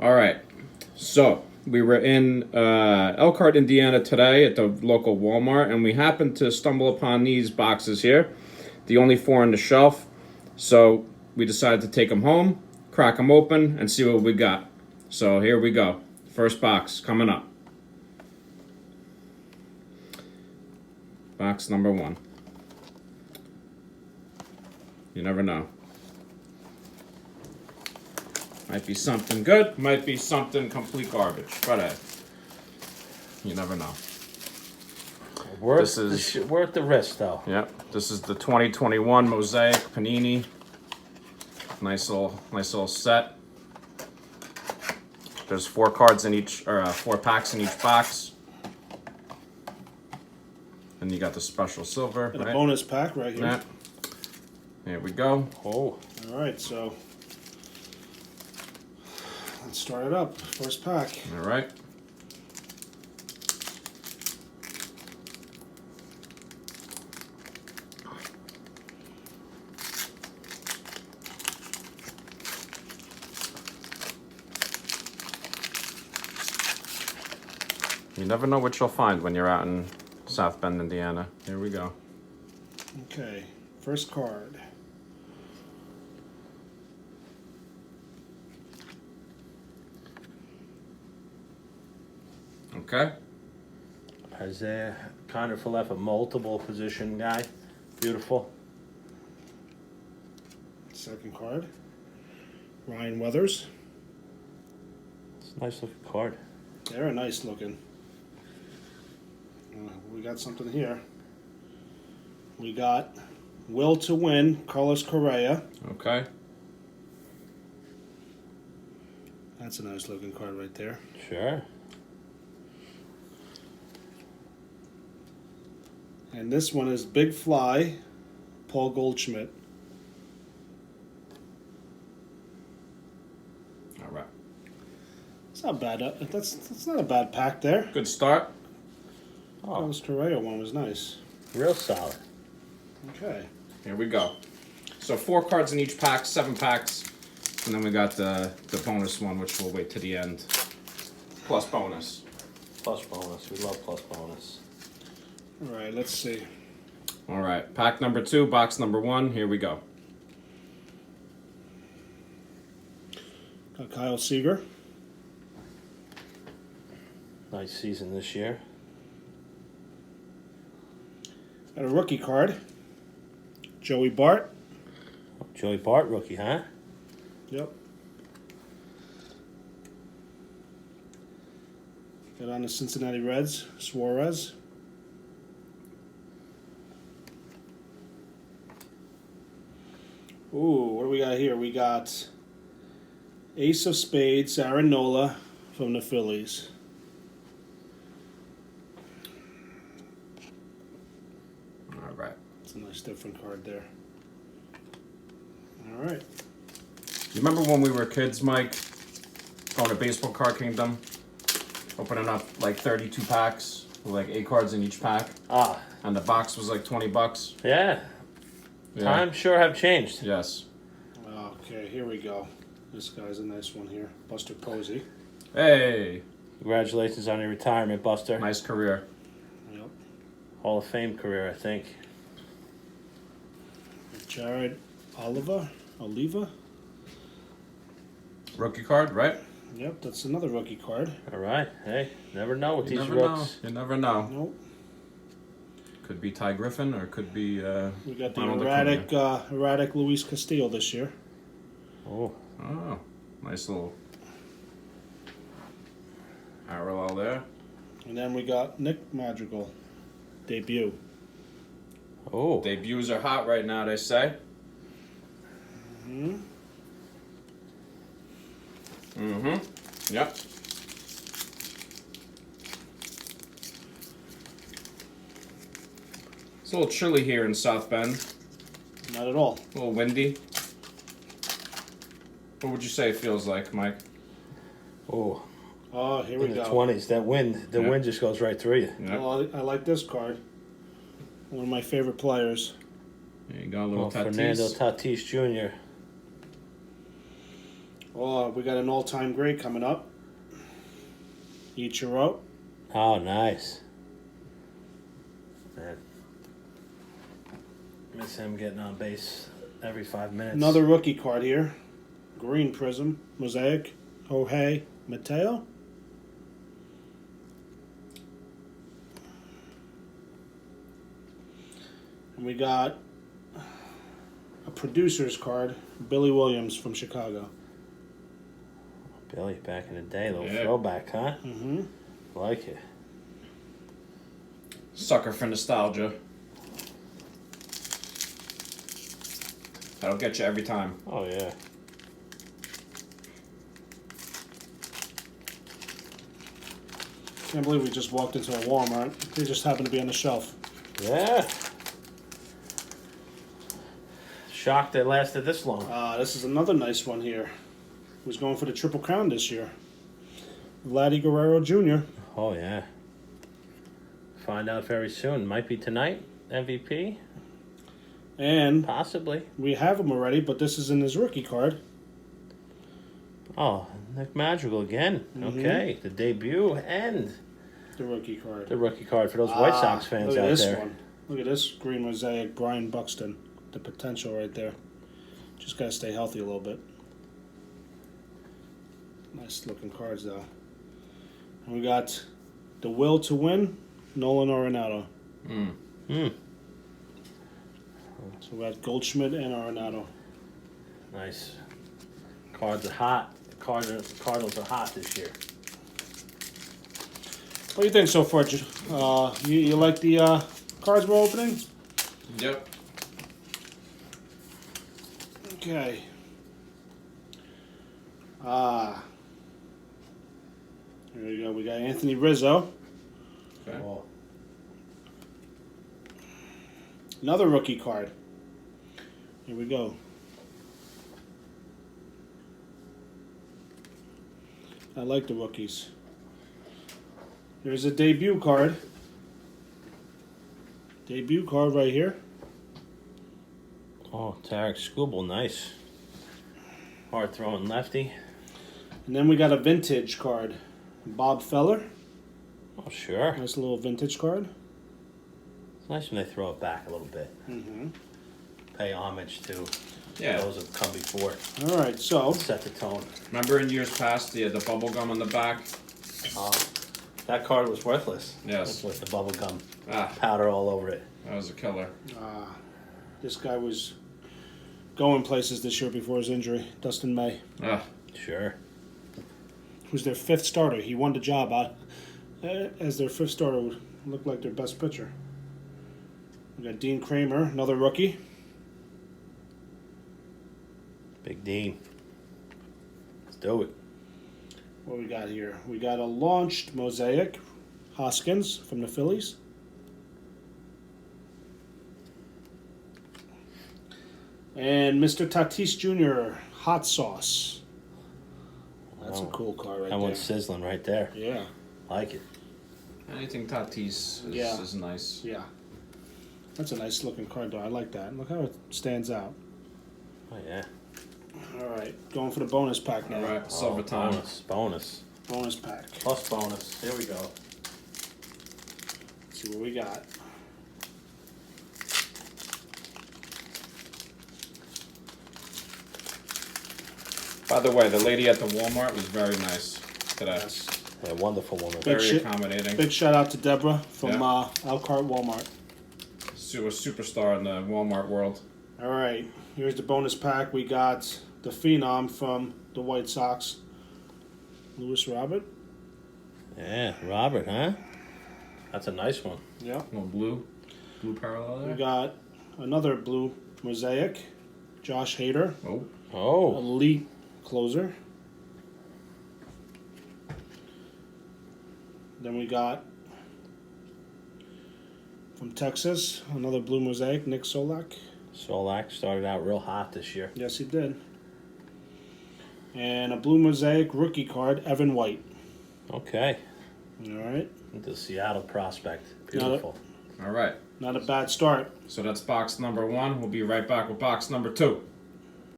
All right. So we were in Elkhart, Indiana today at the local Walmart, and we happened to stumble upon these boxes here, the only four on the shelf. So we decided to take them home, crack them open, and see what we got. So here we go. First box coming up. Box number 1. You never know. Might be something good, might be something complete garbage, but you never know. Worth the risk, though. Yep, this is the 2021 Mosaic Panini. Nice little set. There's 4 cards in each, or 4 packs in each box. And you got the special silver, And right? a bonus pack right here. Yeah. Here we go. Oh. All right, so let's start it up. First pack. All right. You never know what you'll find when you're out in South Bend, Indiana. Here we go. Okay, first card. Okay. Isaiah Connor Follett, a multiple position guy. Beautiful. Second card. Ryan Weathers. It's a nice looking card. They're nice looking. We got something here. We got Will to Win, Carlos Correa. Okay. That's a nice looking card right there. Sure. And this one is Big Fly, Paul Goldschmidt. All right. It's not bad. That's not a bad pack there. Good start. Oh, Carlos Correa one was nice. real solid. Okay. Here we go. So 4 cards in each pack, 7 packs. And then we got the bonus one, which we'll wait to the end. Plus bonus. Plus bonus. We love plus bonus. All right, let's see. All right. Pack number 2, box number 1. Here we go. Got Kyle Seager. Nice season this year. Got a rookie card. Joey Bart. Joey Bart, rookie, huh? Yep. Got on the Cincinnati Reds, Suarez. Ooh, what do we got here? We got Ace of Spades, Aaron Nola from the Phillies. All right. It's a nice different card there. All right. You remember when we were kids, Mike? Going to Baseball Card Kingdom? Opening up like 32 packs with like 8 cards in each pack. Ah, And the box was like $20. yeah. Times sure have changed. Yes. Okay, here we go. This guy's a nice one here. Buster Posey. Hey. Congratulations on your retirement, Buster. Nice career. Yep. Hall of Fame career, I think. Jared Oliva. Rookie card, right? Yep, that's another rookie card. All right. Hey, never know with You these never know. rooks. You never know. Nope. Could be Ty Griffin or could be We got the Ronald erratic Luis Castillo this year. Oh, Oh, nice little parallel there. And then we got Nick Madrigal. Debut. oh. Debuts are hot right now, they say. Yep. It's a little chilly here in South Bend. Not at all. A little windy. What would you say it feels like, Mike? Oh, Oh, here we in the go. 20s. That wind, the wind just goes right through you. Yep. Well, I like this card. One of my favorite players. There you go, a little Tatis. Fernando Tatis Jr. Oh, we got an all-time great coming up. Ichiro. Oh, nice. Man. Miss him getting on base every 5 minutes. Another rookie card here. Green Prism. Mosaic. Jorge Mateo. And we got a producer's card. Billy Williams from Chicago. Billy, back in the day, little Yeah. throwback, huh? Mm-hmm. Like it. Sucker for nostalgia. That'll get you every time. Oh, yeah. Can't believe we just walked into a Walmart. They just happened to be on the shelf. Yeah. Shocked it lasted this long. This is another nice one here. Who's going for the Triple Crown this year? Vlady Guerrero Jr. Oh, yeah. Find out very soon. Might be tonight, MVP? And Possibly. we have him already, but this is in his rookie card. Oh, Nick Madrigal again. Mhm. Okay, the debut and The rookie card. the rookie card for those White Sox fans Look at out this there. one. Look at this green mosaic, Brian Buxton. The potential right there. Just gotta stay healthy a little bit. Nice looking cards though. And we got the will to win, Nolan Arenado. So we got Goldschmidt and Arenado. Nice. Cards are hot. Cardinals are hot this year. What do you think so far? You like the cards we're opening? Yep. Okay. Here we go. We got Anthony Rizzo. Okay. Oh, Another rookie card. Here we go. I like the rookies. Here's a debut card. Debut card right here. oh, Tarek Skubal, nice. Hard throwing lefty. And then we got a vintage card. Bob Feller. Oh, sure. Nice little vintage card. It's nice when they throw it back a little bit. Mm-hmm. Pay homage to Yeah. those that have come before. All right, so Set the tone. Remember in years past, the bubble gum on the back? That card was worthless. Yes. With the bubble gum Ah, powder all over it. that was a killer. this guy was going places this year before his injury. Dustin May, Ah, Sure. who's their fifth starter. He won the job out as their fifth starter. Would look like their best pitcher. We got Dean Kramer, another rookie. Big Dean. Let's do it. What we got here? We got a launched Mosaic, Hoskins from the Phillies. And Mr. Tatis Jr., Hot Sauce. That's a Wow. cool car right That there. one's sizzling right there. Yeah, Like it. anything Tatis Yeah. is nice. yeah. That's a nice looking card though. I like that. Look how it stands out. Oh, yeah. All right, going for the bonus pack now. All right, silver time. Bonus. Bonus pack. Plus bonus. Here we go. Let's see what we got. By the way, the lady at the Walmart was very nice today. Yes. A wonderful woman. Big Very shit. accommodating. Big shout out to Deborah from Yeah. Elkhart Walmart. A superstar in the Walmart world. All right, here's the bonus pack. We got the Phenom from the White Sox, Lewis Robert. Yeah, Robert, huh? That's a nice one. Yeah. Little blue parallel We there. got another blue Mosaic, Josh Hader, Oh, Oh, elite closer. Then we got from Texas another blue Mosaic, Nick Solak. Solak started out real hot this year. Yes, he did. And a blue Mosaic rookie card, Evan White. Okay. All right, The Seattle prospect. Beautiful. all right. not a bad start. So that's box number 1. We'll be right back with box number 2.